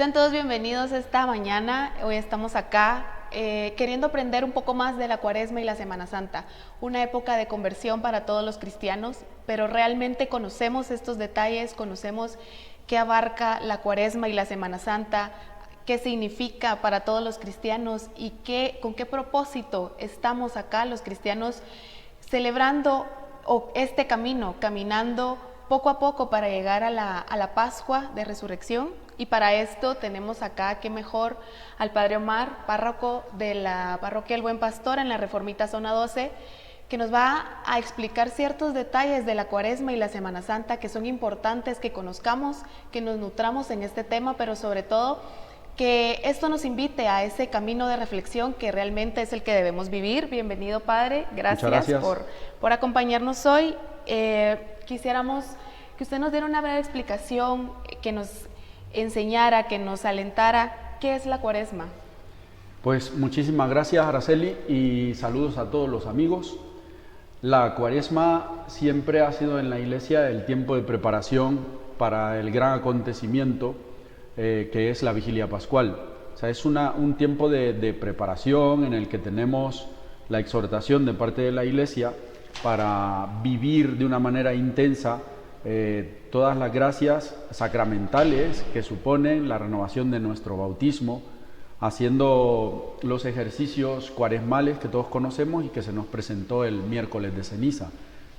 Sean todos bienvenidos esta mañana. Hoy estamos acá queriendo aprender un poco más de la Cuaresma y la Semana Santa, una época de conversión para todos los cristianos, pero realmente conocemos estos detalles, conocemos qué abarca la Cuaresma y la Semana Santa, qué significa para todos los cristianos y con qué propósito estamos acá los cristianos celebrando este camino, caminando poco a poco para llegar a la Pascua de Resurrección. Y para esto tenemos acá, qué mejor, al Padre Omar, párroco de la Parroquia El Buen Pastor en la Reformita Zona 12, que nos va a explicar ciertos detalles de la Cuaresma y la Semana Santa que son importantes que conozcamos, que nos nutramos en este tema, pero sobre todo que esto nos invite a ese camino de reflexión que realmente es el que debemos vivir. Bienvenido, Padre. Gracias. Por acompañarnos hoy. Quisiéramos que usted nos diera una breve explicación, que nos enseñara, que nos alentara, ¿qué es la Cuaresma? Pues muchísimas gracias, Araceli, y saludos a todos los amigos. La Cuaresma siempre ha sido en la Iglesia el tiempo de preparación para el gran acontecimiento que es la Vigilia Pascual. O sea, es un tiempo de preparación en el que tenemos la exhortación de parte de la Iglesia para vivir de una manera intensa todas las gracias sacramentales que suponen la renovación de nuestro bautismo, haciendo los ejercicios cuaresmales que todos conocemos y que se nos presentó el miércoles de ceniza,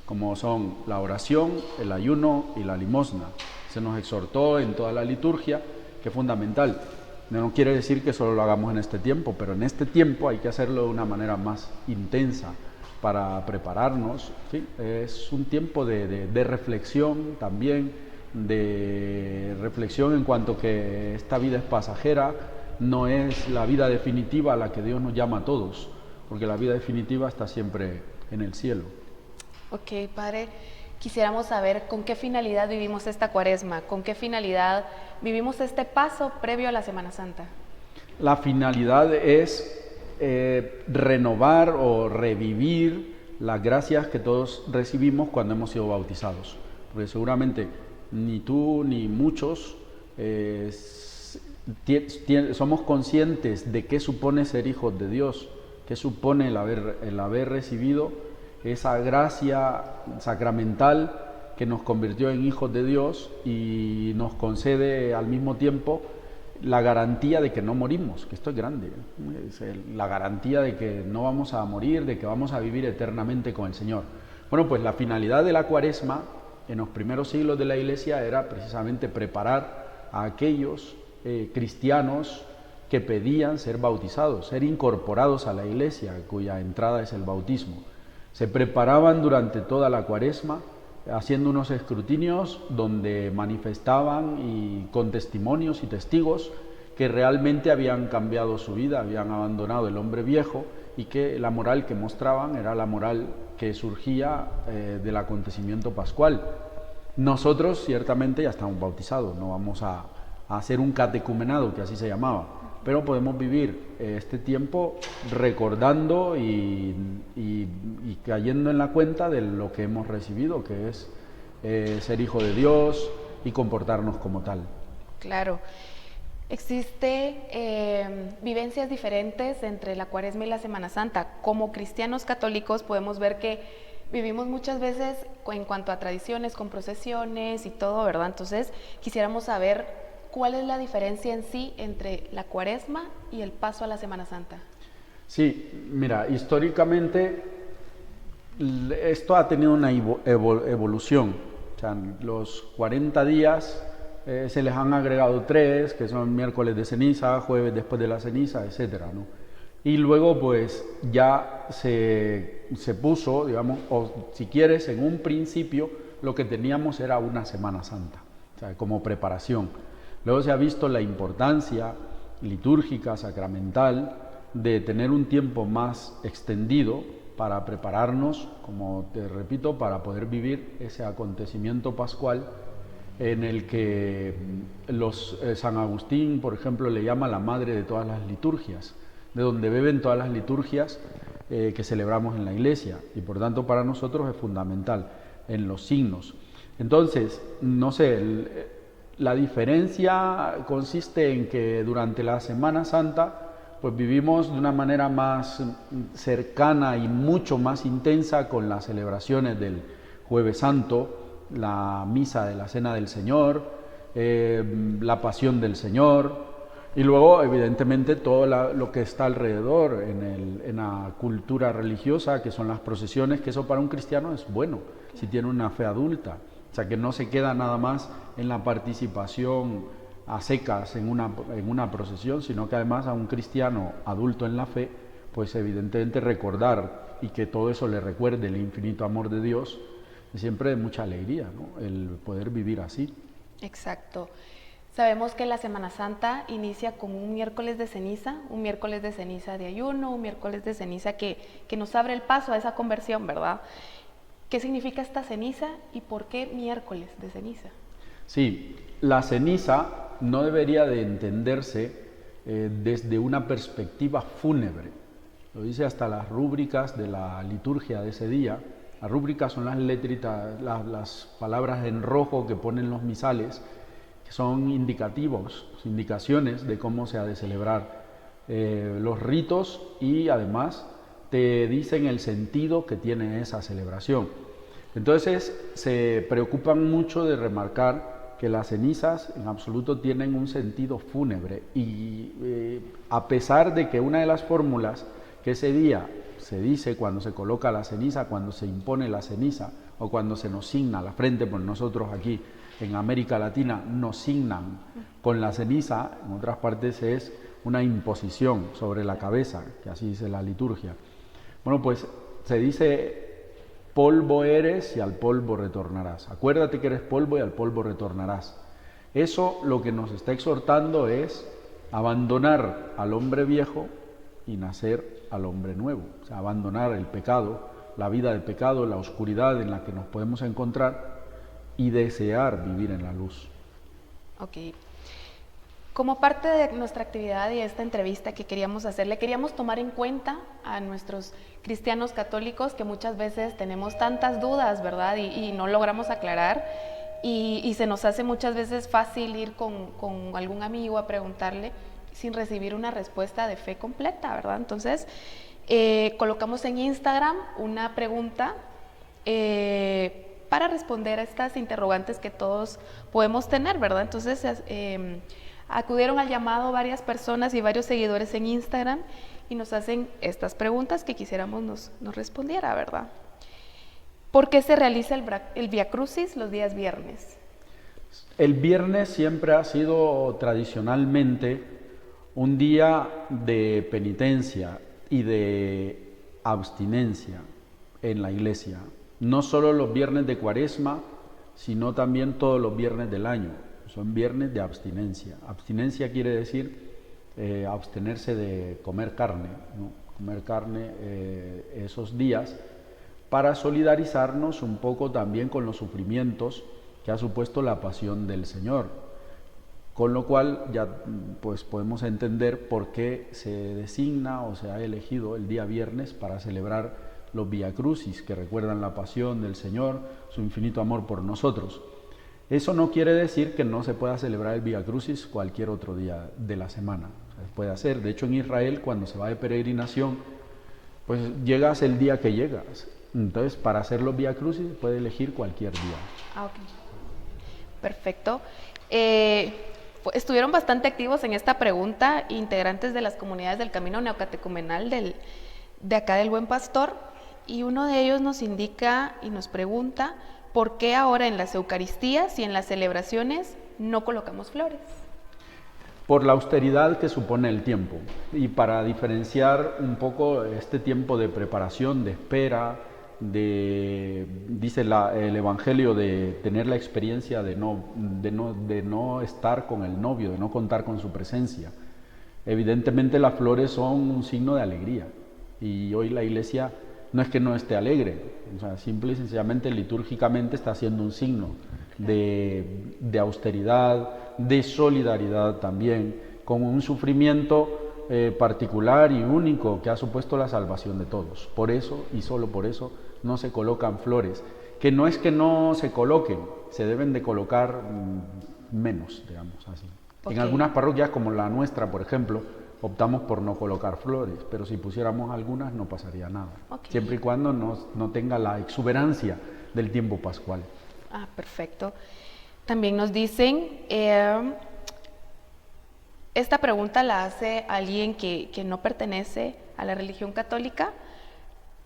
como son la oración, el ayuno y la limosna. Se nos exhortó en toda la liturgia, que es fundamental. No quiere decir que solo lo hagamos en este tiempo, pero en este tiempo hay que hacerlo de una manera más intensa, para prepararnos, ¿sí? Es un tiempo de reflexión también, de reflexión en cuanto que esta vida es pasajera, no es la vida definitiva a la que Dios nos llama a todos, porque la vida definitiva está siempre en el cielo. Ok, Padre, quisiéramos saber con qué finalidad vivimos esta Cuaresma, con qué finalidad vivimos este paso previo a la Semana Santa. La finalidad es renovar o revivir las gracias que todos recibimos cuando hemos sido bautizados, porque seguramente ni tú ni muchos somos conscientes de qué supone ser hijos de Dios, qué supone el haber recibido esa gracia sacramental que nos convirtió en hijos de Dios y nos concede al mismo tiempo la garantía de que no morimos, que esto es grande, es la garantía de que no vamos a morir, de que vamos a vivir eternamente con el Señor. Bueno, pues la finalidad de la Cuaresma en los primeros siglos de la Iglesia era precisamente preparar a aquellos cristianos que pedían ser bautizados, ser incorporados a la Iglesia, cuya entrada es el bautismo. Se preparaban durante toda la Cuaresma, haciendo unos escrutinios donde manifestaban y con testimonios y testigos que realmente habían cambiado su vida, habían abandonado el hombre viejo y que la moral que mostraban era la moral que surgía del acontecimiento pascual. Nosotros ciertamente ya estamos bautizados, no vamos a hacer un catecumenado, que así se llamaba, pero podemos vivir este tiempo recordando y cayendo en la cuenta de lo que hemos recibido, que es ser hijo de Dios y comportarnos como tal. Claro. Existe vivencias diferentes entre la Cuaresma y la Semana Santa. Como cristianos católicos podemos ver que vivimos muchas veces en cuanto a tradiciones, con procesiones y todo, ¿verdad? Entonces quisiéramos saber ¿cuál es la diferencia en sí entre la Cuaresma y el paso a la Semana Santa? Sí, mira, históricamente esto ha tenido una evolución. O sea, los 40 días se les han agregado 3, que son miércoles de ceniza, jueves después de la ceniza, etcétera, ¿no? Y luego pues ya se puso, digamos, o si quieres, en un principio lo que teníamos era una Semana Santa, o sea, como preparación. Luego se ha visto la importancia litúrgica, sacramental, de tener un tiempo más extendido para prepararnos, como te repito, para poder vivir ese acontecimiento pascual en el que San Agustín, por ejemplo, le llama la madre de todas las liturgias, de donde beben todas las liturgias que celebramos en la Iglesia, y por tanto para nosotros es fundamental en los signos. Entonces, no sé, La diferencia consiste en que durante la Semana Santa pues vivimos de una manera más cercana y mucho más intensa con las celebraciones del Jueves Santo, la misa de la Cena del Señor, la Pasión del Señor, y luego evidentemente todo lo que está alrededor en la cultura religiosa, que son las procesiones, que eso para un cristiano es bueno, si tiene una fe adulta. O sea, que no se queda nada más en la participación a secas en una procesión, sino que además a un cristiano adulto en la fe, pues evidentemente recordar y que todo eso le recuerde el infinito amor de Dios, es siempre de mucha alegría, ¿no? El poder vivir así. Exacto. Sabemos que la Semana Santa inicia con un miércoles de ceniza de ayuno, un miércoles de ceniza que nos abre el paso a esa conversión, ¿verdad? ¿Qué significa esta ceniza y por qué miércoles de ceniza? Sí, la ceniza no debería de entenderse desde una perspectiva fúnebre. Lo dice hasta las rúbricas de la liturgia de ese día. Las rúbricas son las letritas, las palabras en rojo que ponen los misales, que son indicaciones de cómo se ha de celebrar los ritos, y además te dicen el sentido que tiene esa celebración. Entonces se preocupan mucho de remarcar que las cenizas en absoluto tienen un sentido fúnebre, y a pesar de que una de las fórmulas que ese día se dice cuando se coloca la ceniza, cuando se impone la ceniza o cuando se nos signa la frente, pues nosotros aquí en América Latina nos signan con la ceniza, en otras partes es una imposición sobre la cabeza, que así dice la liturgia. Bueno, pues se dice: polvo eres y al polvo retornarás. Acuérdate que eres polvo y al polvo retornarás. Eso lo que nos está exhortando es abandonar al hombre viejo y nacer al hombre nuevo. O sea, abandonar el pecado, la vida del pecado, la oscuridad en la que nos podemos encontrar, y desear vivir en la luz. Ok. Como parte de nuestra actividad y esta entrevista que queríamos hacerle, queríamos tomar en cuenta a nuestros cristianos católicos que muchas veces tenemos tantas dudas, ¿verdad? Y no logramos aclarar, y se nos hace muchas veces fácil ir con algún amigo a preguntarle sin recibir una respuesta de fe completa, ¿verdad? Entonces, colocamos en Instagram una pregunta para responder a estas interrogantes que todos podemos tener, ¿verdad? Entonces, acudieron al llamado varias personas y varios seguidores en Instagram y nos hacen estas preguntas que quisiéramos nos respondiera, ¿verdad? ¿Por qué se realiza el Vía Crucis los días viernes? El viernes siempre ha sido tradicionalmente un día de penitencia y de abstinencia en la iglesia. No solo los viernes de Cuaresma, sino también todos los viernes del año. Son viernes de abstinencia. Abstinencia quiere decir abstenerse de comer carne, ¿no? Comer carne esos días, para solidarizarnos un poco también con los sufrimientos que ha supuesto la pasión del Señor. Con lo cual ya pues podemos entender por qué se designa o se ha elegido el día viernes para celebrar los Vía Crucis, que recuerdan la pasión del Señor, su infinito amor por nosotros. Eso no quiere decir que no se pueda celebrar el Vía Crucis cualquier otro día de la semana. O sea, puede hacer. De hecho, en Israel, cuando se va de peregrinación, pues llegas el día que llegas. Entonces, para hacer los Vía Crucis, puede elegir cualquier día. Ah, ok. Perfecto. Estuvieron bastante activos en esta pregunta integrantes de las comunidades del Camino Neocatecumenal de acá del Buen Pastor, y uno de ellos nos indica y nos pregunta: ¿por qué ahora en las Eucaristías y en las celebraciones no colocamos flores? Por la austeridad que supone el tiempo, y para diferenciar un poco este tiempo de preparación, de espera, dice el Evangelio, de tener la experiencia de no estar con el novio, de no contar con su presencia. Evidentemente las flores son un signo de alegría, y hoy la Iglesia no es que no esté alegre, o sea, simple y sencillamente litúrgicamente está haciendo un signo de austeridad, de solidaridad también, con un sufrimiento particular y único que ha supuesto la salvación de todos. Por eso, y solo por eso, no se colocan flores, que no es que no se coloquen, se deben de colocar menos, digamos así. Ok. En algunas parroquias, como la nuestra, por ejemplo, optamos por no colocar flores, pero si pusiéramos algunas no pasaría nada, Ok. siempre y cuando no tenga la exuberancia del tiempo pascual. Ah, perfecto. También nos dicen, esta pregunta la hace alguien que no pertenece a la religión católica,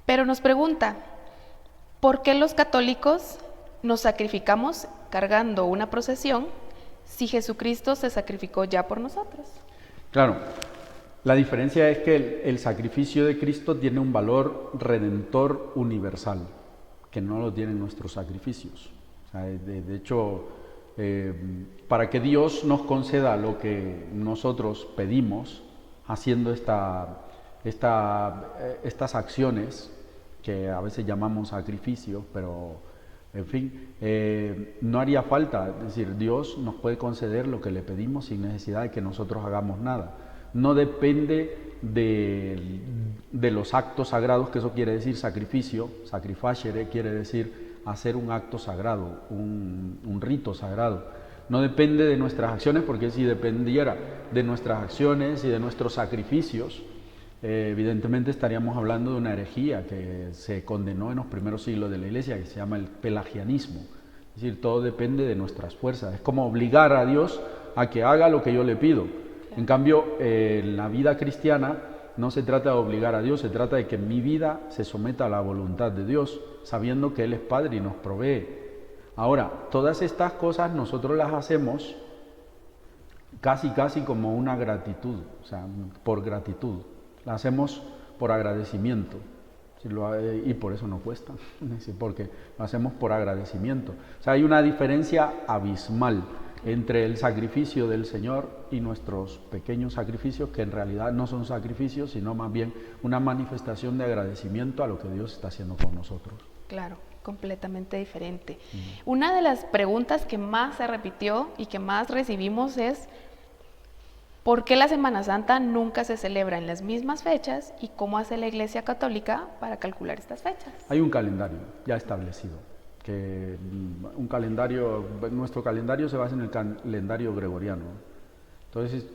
pero nos pregunta, ¿por qué los católicos nos sacrificamos cargando una procesión si Jesucristo se sacrificó ya por nosotros? Claro, la diferencia es que el sacrificio de Cristo tiene un valor redentor universal, que no lo tienen nuestros sacrificios. O sea, de hecho, para que Dios nos conceda lo que nosotros pedimos, haciendo estas acciones, que a veces llamamos sacrificios, pero en fin, no haría falta, es decir, Dios nos puede conceder lo que le pedimos sin necesidad de que nosotros hagamos nada. No depende de los actos sagrados, que eso quiere decir sacrificio, sacrificere quiere decir hacer un acto sagrado, un rito sagrado. No depende de nuestras acciones, porque si dependiera de nuestras acciones y de nuestros sacrificios, evidentemente estaríamos hablando de una herejía que se condenó en los primeros siglos de la Iglesia, que se llama el pelagianismo. Es decir, todo depende de nuestras fuerzas. Es como obligar a Dios a que haga lo que yo le pido. En cambio, en la vida cristiana no se trata de obligar a Dios, se trata de que mi vida se someta a la voluntad de Dios, sabiendo que Él es Padre y nos provee. Ahora, todas estas cosas nosotros las hacemos casi como una gratitud, o sea, por gratitud. La hacemos por agradecimiento, y por eso no cuesta, porque lo hacemos por agradecimiento. O sea, hay una diferencia abismal entre el sacrificio del Señor y nuestros pequeños sacrificios, que en realidad no son sacrificios, sino más bien una manifestación de agradecimiento a lo que Dios está haciendo con nosotros. Claro, completamente diferente. Una de las preguntas que más se repitió y que más recibimos es: ¿por qué la Semana Santa nunca se celebra en las mismas fechas y cómo hace la Iglesia Católica para calcular estas fechas? Hay un calendario ya establecido, nuestro calendario se basa en el calendario gregoriano. Entonces,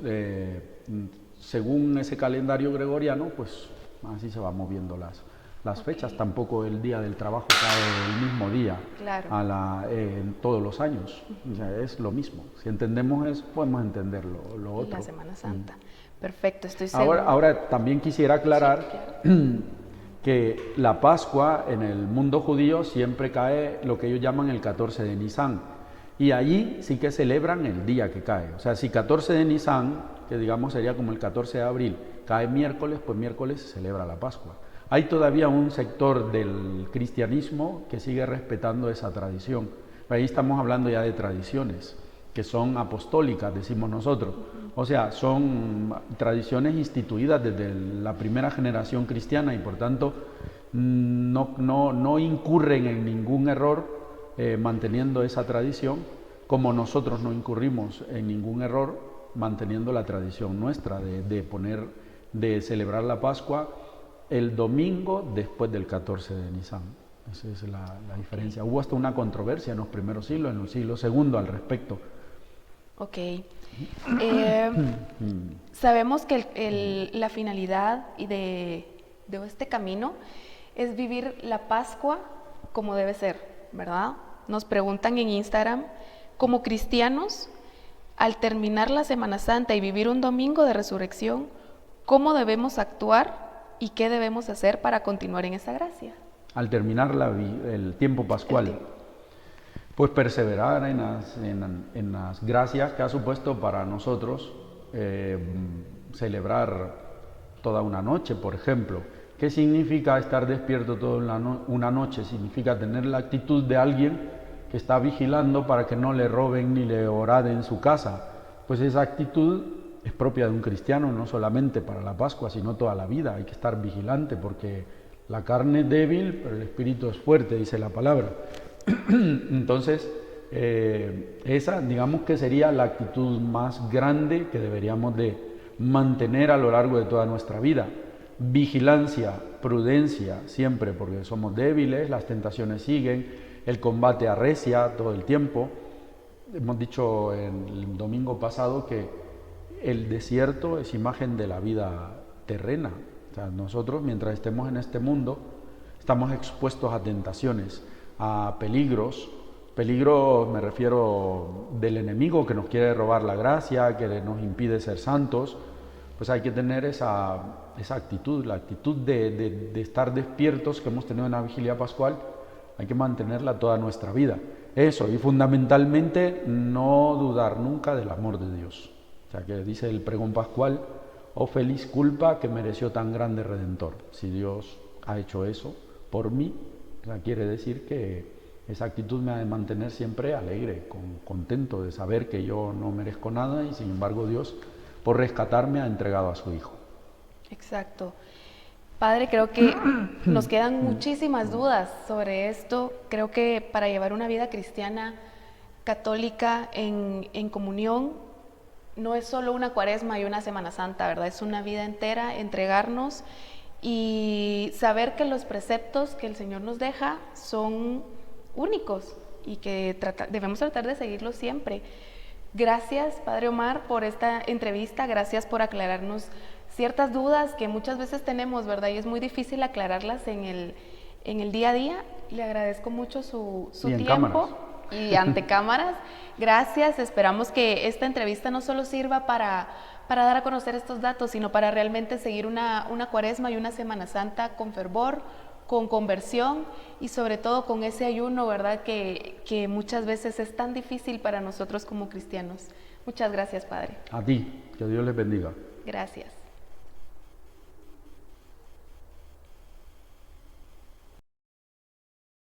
según ese calendario gregoriano, pues así se van moviendo las fechas. Tampoco el día del trabajo cae el mismo día, claro, en todos los años. O sea, es lo mismo. Si entendemos eso, podemos entender lo otro. La Semana Santa. Perfecto, estoy seguro. Ahora también quisiera aclarar, sí, que la Pascua en el mundo judío siempre cae lo que ellos llaman el 14 de Nisan. Y allí sí que celebran el día que cae. O sea, si 14 de Nisan, que digamos sería como el 14 de abril, cae miércoles, pues miércoles se celebra la Pascua. Hay todavía un sector del cristianismo que sigue respetando esa tradición. Ahí estamos hablando ya de tradiciones que son apostólicas, decimos nosotros. O sea, son tradiciones instituidas desde la primera generación cristiana y por tanto no incurren en ningún error manteniendo esa tradición, como nosotros no incurrimos en ningún error manteniendo la tradición nuestra de celebrar la Pascua el domingo después del 14 de Nisan. Esa es la diferencia. Hubo hasta una controversia en los primeros siglos, en el siglo II al respecto. Ok. Sabemos que la finalidad de este camino es vivir la Pascua como debe ser, ¿verdad? Nos preguntan en Instagram, como cristianos, al terminar la Semana Santa y vivir un domingo de resurrección, ¿cómo debemos actuar y qué debemos hacer para continuar en esa gracia? Al terminar el tiempo pascual, pues perseverar en las gracias que ha supuesto para nosotros celebrar toda una noche, por ejemplo. ¿Qué significa estar despierto toda una noche? Significa tener la actitud de alguien que está vigilando para que no le roben ni le horaden su casa. Pues esa actitud es propia de un cristiano, no solamente para la Pascua, sino toda la vida. Hay que estar vigilante porque la carne es débil, pero el espíritu es fuerte, dice la palabra. Entonces, esa, digamos que sería la actitud más grande que deberíamos de mantener a lo largo de toda nuestra vida. Vigilancia, prudencia, siempre, porque somos débiles, las tentaciones siguen, el combate arrecia todo el tiempo. hemos dicho el domingo pasado que el desierto es imagen de la vida terrena. O sea, nosotros, mientras estemos en este mundo, estamos expuestos a tentaciones, a peligros. Peligros me refiero del enemigo que nos quiere robar la gracia, que nos impide ser santos. Pues hay que tener esa actitud, la actitud de estar despiertos que hemos tenido en la vigilia pascual, hay que mantenerla toda nuestra vida. Eso, y fundamentalmente no dudar nunca del amor de Dios. O sea, que dice el pregón pascual: oh feliz culpa que mereció tan grande Redentor. Si Dios ha hecho eso por mí, o sea, quiere decir que esa actitud me ha de mantener siempre alegre, contento de saber que yo no merezco nada y sin embargo Dios, por rescatarme, ha entregado a su Hijo. Exacto. Padre, creo que nos quedan muchísimas dudas sobre esto. Creo que para llevar una vida cristiana, católica, en comunión, no es solo una cuaresma y una Semana Santa, ¿verdad? Es una vida entera, entregarnos y saber que los preceptos que el Señor nos deja son únicos y que debemos tratar de seguirlos siempre. Gracias, Padre Omar, por esta entrevista, gracias por aclararnos ciertas dudas que muchas veces tenemos, ¿verdad? Y es muy difícil aclararlas en el día a día. Le agradezco mucho su tiempo. Cámaras. Y ante cámaras. Gracias, esperamos que esta entrevista no solo sirva para dar a conocer estos datos, sino para realmente seguir una cuaresma y una Semana Santa con fervor, con conversión y sobre todo con ese ayuno, ¿verdad? Que muchas veces es tan difícil para nosotros como cristianos. Muchas gracias, Padre. A ti, que Dios les bendiga. Gracias.